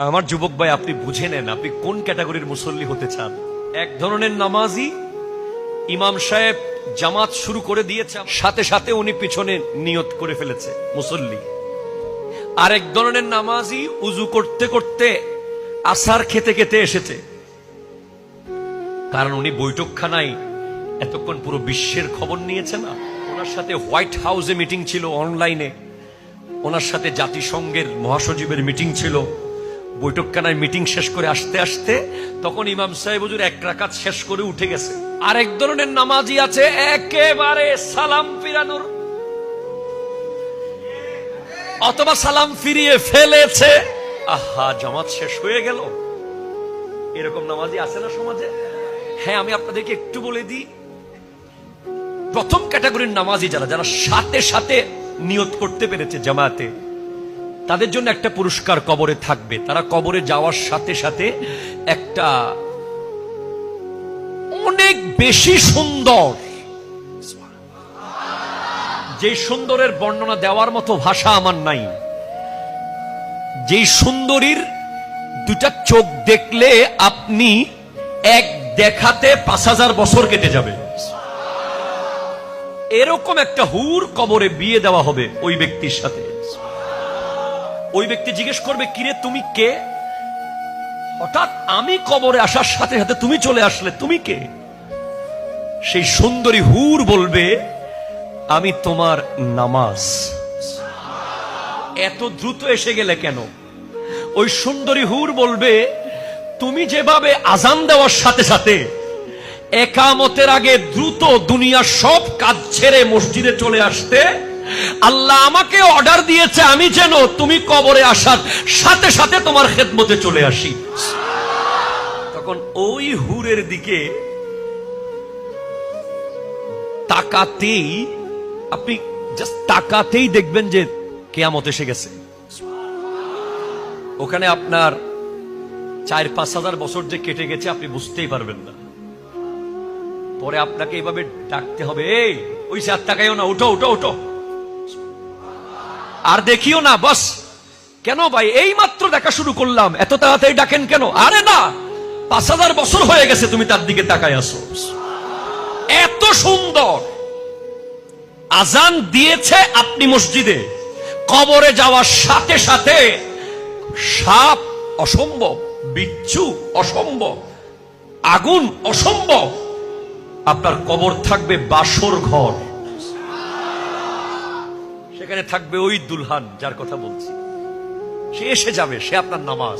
আমার যুবক ভাই, আপনি বুঝে নেন আপনি কোন ক্যাটাগরির মুসল্লি হতে চান। এক ধরনের নামাজি, ইমাম সাহেব জামাত শুরু করে দিয়েছে, সাথে সাথে উনি পিছনে নিয়ত করে ফেলেছে মুসল্লি। আরেক ধরনের নামাজি উজু করতে করতে আসার খেতে খেতে এসেছে, কারণ উনি বৈঠকখানায় এতক্ষণ পুরো বিশ্বের খবর নিয়েছে না। ওনার সাথে হোয়াইট হাউসে মিটিং ছিল, অনলাইনে ওনার সাথে জাতিসংঘের মহাসচিবের মিটিং ছিল। বৈঠকখানায় মিটিং শেষ করে আসতে আসতে তখন ইমাম সাহেব হুজুর এক রাকাত শেষ করে উঠে গেছে। আরেক ধরনের নামাজি আছে একেবারে সালাম ফিরানোর, অথবা সালাম ফিরিয়ে ফেলেছে, আহা জামাত শেষ হয়ে গেল। এরকম নামাজি আছে না সমাজে? হ্যাঁ, আমি আপনাদেরকে একটু বলে দিই, প্রথম ক্যাটাগরির নামাজি যারা যারা সাথে সাথে নিয়ত করতে পেরেছে জামাতে, তাদের জন্য একটা পুরস্কার কবরে থাকবে। তারা কবরে যাওয়ার সাথে সাথে একটা অনেক বেশি সুন্দর, যে সুন্দরের বর্ণনা দেওয়ার মতো ভাষা আমার নাই, যেই সুন্দরীর দুটা চোখ দেখলে আপনি এক দেখাতে ৫,০০০ বছর কেটে যাবে, এরকম একটা হুর কবরে বিয়ে দেওয়া হবে ওই ব্যক্তির সাথে। ওই ব্যক্তি জিজ্ঞেস করবে, কিরে তুমি কে? হঠাৎ আমি কবরে আসার সাথে সাথে তুমি চলে আসলে, তুমি কে? সেই সুন্দরী হুর বলবে, আমি তোমার নামাজ। এত দ্রুত এসে গেলে কেন? ওই সুন্দরী হুর বলবে, তুমি যেভাবে আজান দেওয়ার সাথে সাথে একামতের আগে দ্রুত দুনিয়ার সব কাজ ছেড়ে মসজিদে চলে আসতে, আল্লাহ আমাকে অর্ডার দিয়েছে আমি যেন তুমি কবরে আসার সাথে সাথে তোমার খেদমতে চলে আসি। তখন ওই হুরের দিকে তাকাতেই, আপনি জাস্ট তাকাতেই দেখবেন যে কিয়ামত এসে গেছে। ওখানে আপনার ৪-৫,০০০ বছর যে কেটে গেছে আপনি বুঝতেই পারবেন না। পরে আপনাকে এইভাবে ডাকতে হবে, এই ওই সে আর তাকাইও না, উঠো উঠো উঠো, আর দেখিও না, বাস। কেন ভাই, এই মাত্র দেখা শুরু করলাম, এত তাড়াতাড়ি ডাকেন কেন? আরে না, ৫,০০০ বছর হয়ে গেছে তুমি তার দিকে তাকাই আসো। এত সুন্দর আজান দিয়েছে আপনি মসজিদে, কবরে যাওয়ার সাথে সাথে সাপ অসম্ভব, বিচ্ছু অসম্ভব, আগুন অসম্ভব, আপনার কবর থাকবে বাসর ঘর। সেখানে থাকবে ওই দুলহান যার কথা বলছি, সে এসে যাবে, সে আপনার নামাজ।